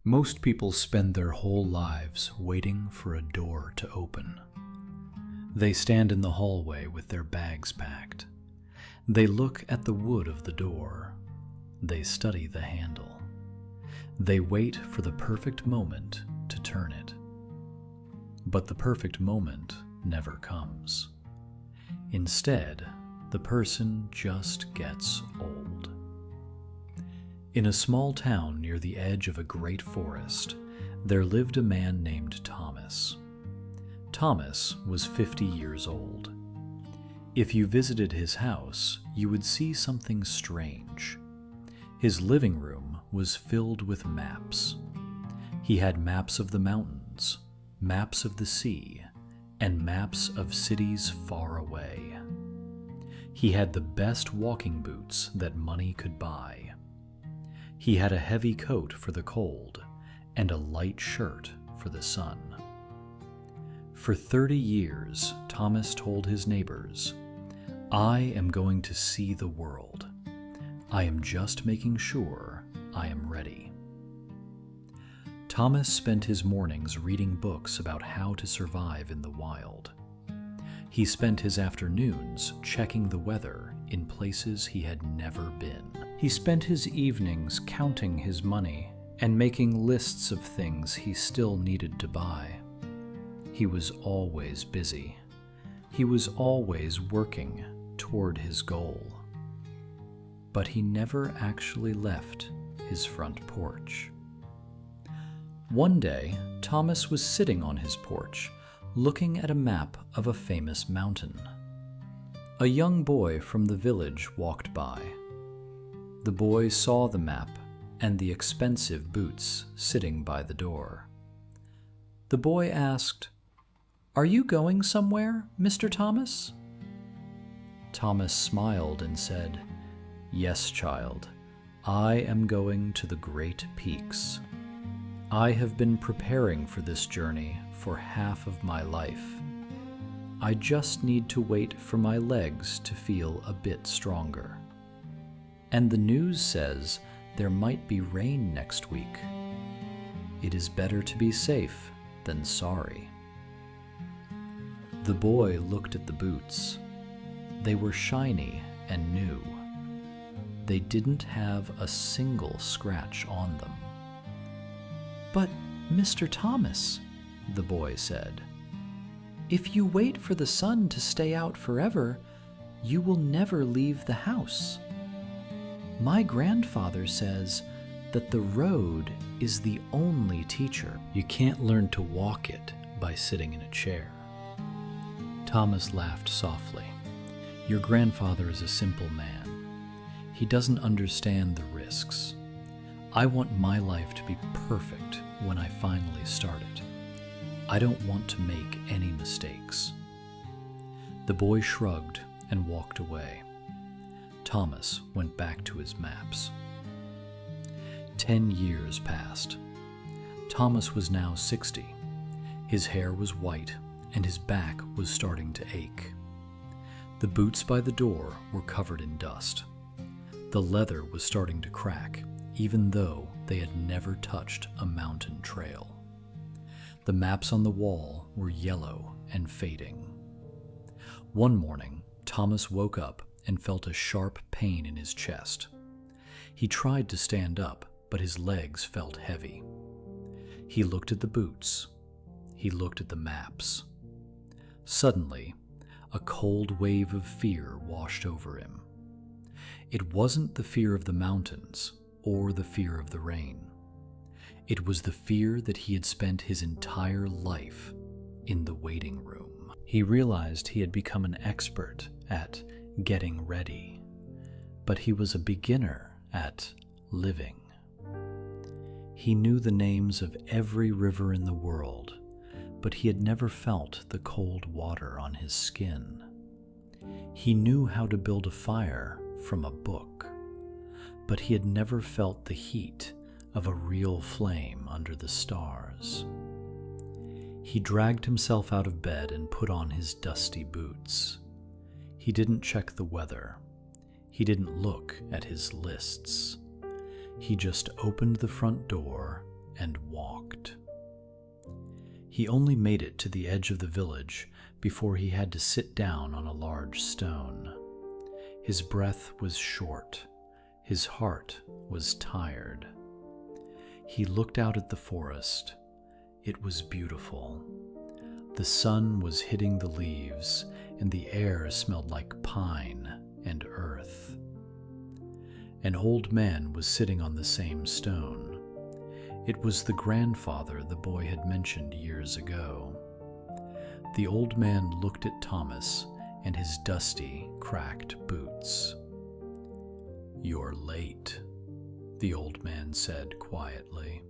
Most people spend their whole lives waiting for a door to open. They stand in the hallway with their bags packed. They look at the wood of the door. They study the handle. They wait for the perfect moment to turn it. But the perfect moment never comes. Instead, the person just gets old. In a small town near the edge of a great forest, there lived a man named Thomas. Thomas was 50 years old. If you visited his house, you would see something strange. His living room was filled with maps. He had maps of the mountains, maps of the sea, and maps of cities far away. He had the best walking boots that money could buy. He had a heavy coat for the cold and a light shirt for the sun. For 30 years, Thomas told his neighbors, "I am going to see the world. I am just making sure I am ready." Thomas spent his mornings reading books about how to survive in the wild. He spent his afternoons checking the weather in places he had never been. He spent his evenings counting his money and making lists of things he still needed to buy. He was always busy. He was always working toward his goal. But he never actually left his front porch. One day, Thomas was sitting on his porch, looking at a map of a famous mountain. A young boy from the village walked by. The boy saw the map and the expensive boots sitting by the door. The boy asked, "Are you going somewhere, Mr. Thomas?" Thomas smiled and said, "Yes, child, I am going to the Great Peaks. I have been preparing for this journey for half of my life. I just need to wait for my legs to feel a bit stronger. And the news says there might be rain next week. It is better to be safe than sorry." The boy looked at the boots. They were shiny and new. They didn't have a single scratch on them. "But, Mr. Thomas," the boy said, "if you wait for the sun to stay out forever, you will never leave the house. My grandfather says that the road is the only teacher. You can't learn to walk it by sitting in a chair." Thomas laughed softly. "Your grandfather is a simple man. He doesn't understand the risks. I want my life to be perfect when I finally start it. I don't want to make any mistakes." The boy shrugged and walked away. Thomas went back to his maps. 10 years passed. Thomas was now 60. His hair was white and his back was starting to ache. The boots by the door were covered in dust. The leather was starting to crack, even though they had never touched a mountain trail. The maps on the wall were yellow and fading. One morning, Thomas woke up and felt a sharp pain in his chest. He tried to stand up, but his legs felt heavy. He looked at the boots. He looked at the maps. Suddenly, a cold wave of fear washed over him. It wasn't the fear of the mountains or the fear of the rain. It was the fear that he had spent his entire life in the waiting room. He realized he had become an expert at getting ready, but he was a beginner at living. He knew the names of every river in the world, but he had never felt the cold water on his skin. He knew how to build a fire from a book, but he had never felt the heat of a real flame under the stars. He dragged himself out of bed and put on his dusty boots. He didn't check the weather. He didn't look at his lists. He just opened the front door and walked. He only made it to the edge of the village before he had to sit down on a large stone. His breath was short. His heart was tired. He looked out at the forest. It was beautiful. The sun was hitting the leaves, and the air smelled like pine and earth. An old man was sitting on the same stone. It was the grandfather the boy had mentioned years ago. The old man looked at Thomas and his dusty, cracked boots. "You're late," the old man said quietly.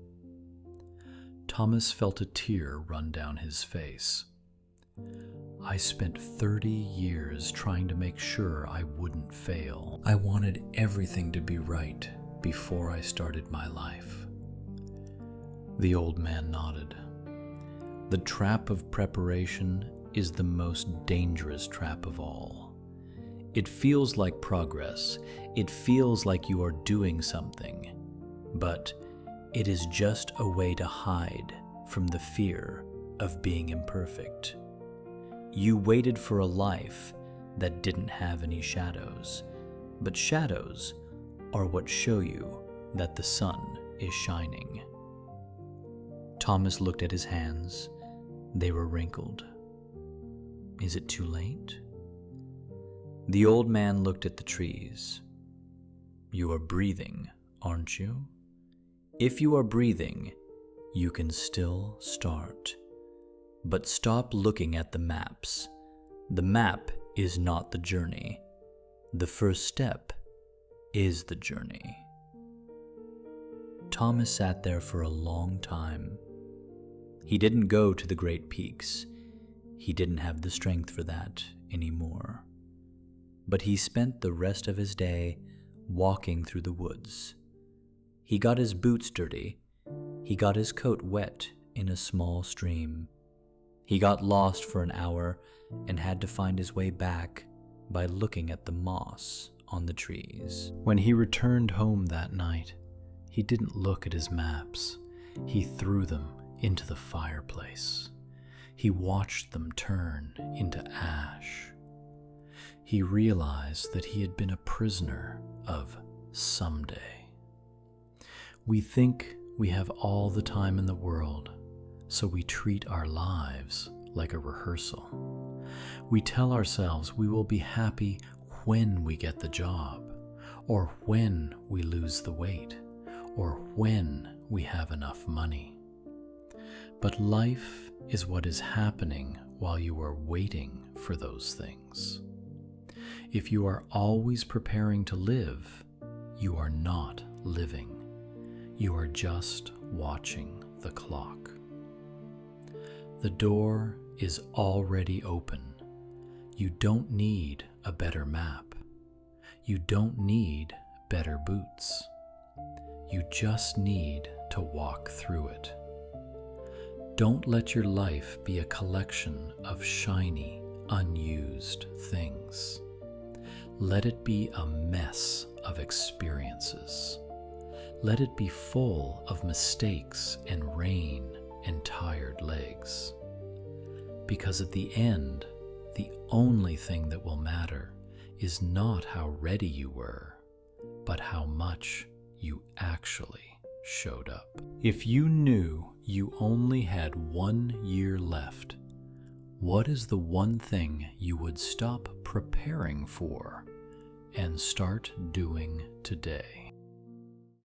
Thomas felt a tear run down his face. "I spent 30 years trying to make sure I wouldn't fail. I wanted everything to be right before I started my life." The old man nodded. The trap of preparation is the most dangerous trap of all. It feels like progress. It feels like you are doing something, but it is just a way to hide from the fear of being imperfect. You waited for a life that didn't have any shadows, but shadows are what show you that the sun is shining. Thomas looked at his hands. They were wrinkled. Is it too late? The old man looked at the trees. You are breathing, aren't you? If you are breathing, you can still start. But stop looking at the maps. The map is not the journey. The first step is the journey. Thomas sat there for a long time. He didn't go to the great peaks. He didn't have the strength for that anymore. But he spent the rest of his day walking through the woods. He got his boots dirty. He got his coat wet in a small stream. He got lost for an hour and had to find his way back by looking at the moss on the trees. When he returned home that night, he didn't look at his maps. He threw them into the fireplace. He watched them turn into ash. He realized that he had been a prisoner of someday. We think we have all the time in the world, so we treat our lives like a rehearsal. We tell ourselves we will be happy when we get the job, or when we lose the weight, or when we have enough money. But life is what is happening while you are waiting for those things. If you are always preparing to live, you are not living. You are just watching the clock. The door is already open. You don't need a better map. You don't need better boots. You just need to walk through it. Don't let your life be a collection of shiny, unused things. Let it be a mess of experiences. Let it be full of mistakes and rain and tired legs. Because at the end, the only thing that will matter is not how ready you were, but how much you actually showed up. If you knew you only had 1 year left, what is the one thing you would stop preparing for and start doing today?